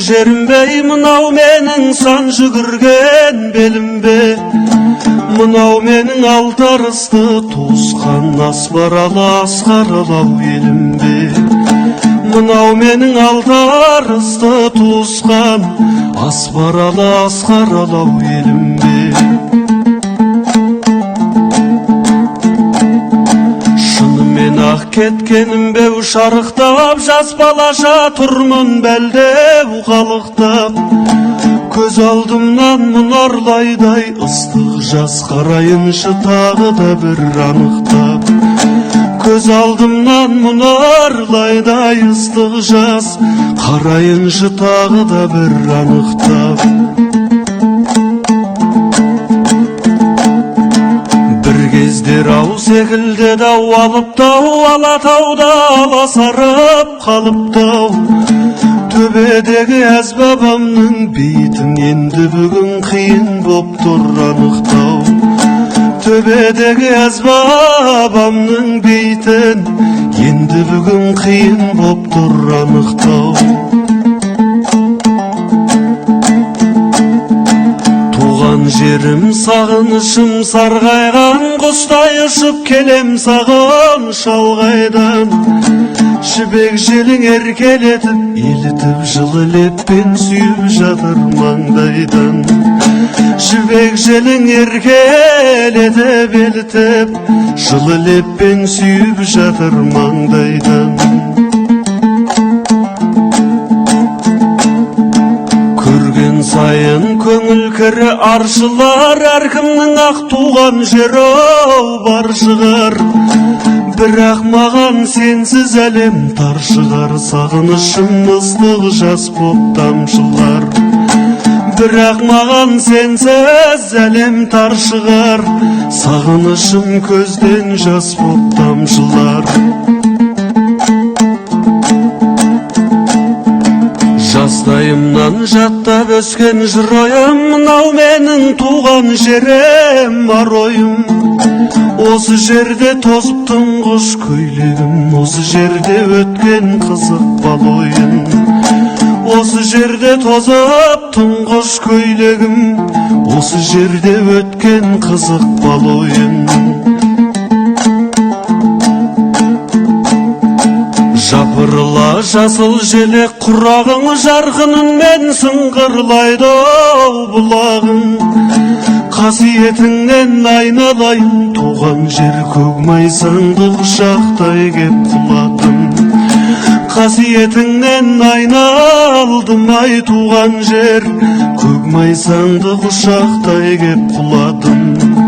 жерім бей, мынау менің сан жүгірген белім бе. Мынау менің алдарысты туысқан аспаралы асқаралау елім бе. Мынау менің алдарысты туысқан аспаралы асқаралау елім бе. Шынымен ақ кеткенім бе, шарықтап жас балаша тұрмын бәлдеу қалықтап. Көз алдымнан мұнарлайдай ыстық жас қарайыншы тағы да бір анықтап. Көз алдымнан мұнарлайдай ыстық жас қарайыншы тағы да бір анықтап. Бір кездер ау секілді дау алыптау, алатауда аласарып қалыптау. Төбедегі әзбабамның бейтін енді бүгін қиын боп тұр анықтау. Төбедегі әзбабамның бейтін енді бүгін қиын боп тұр анықтау. Туған жерім сағынышым сарғайған, құстай ұшып келем саған шалғайдан. Жібек желің еркелетіп, елітіп жылы леппен сүйіп жатыр маңдайдан. Жібек желің еркелетіп, елітіп жылы леппен сүйіп жатыр маңдайдан. Көрген сайын көңіл кірі аршылар, әркімнің ақ туған жері бар шығар. Бірақ маған сенсіз әлем тар шығар, сағынышым ыстық жас боп тамшылар. Бірақ маған сенсіз әлем тар шығар, сағынышым көзден жас боп тамшылар. Жастайымнан жаттап өскен жыр ойым, мынау менің туған жерім бар ойым. Осы жерде тозып тұңғыш көйлегім, осы жерде өткен қызық бал ойын. Осы жерде тозып тұңғыш көйлегім, осы жерде өткен қызық бал ойын. Жапырыла жасыл желек құрағың, жарқынымен сыңғырлайды бұлағың. Қасиетіңнен айналайын, туған жер көкмайсаңды құшақтай кеп құладым. Қасиетіңнен айналдым ай туған жер, көкмайсаңды құшақтай кеп құладым.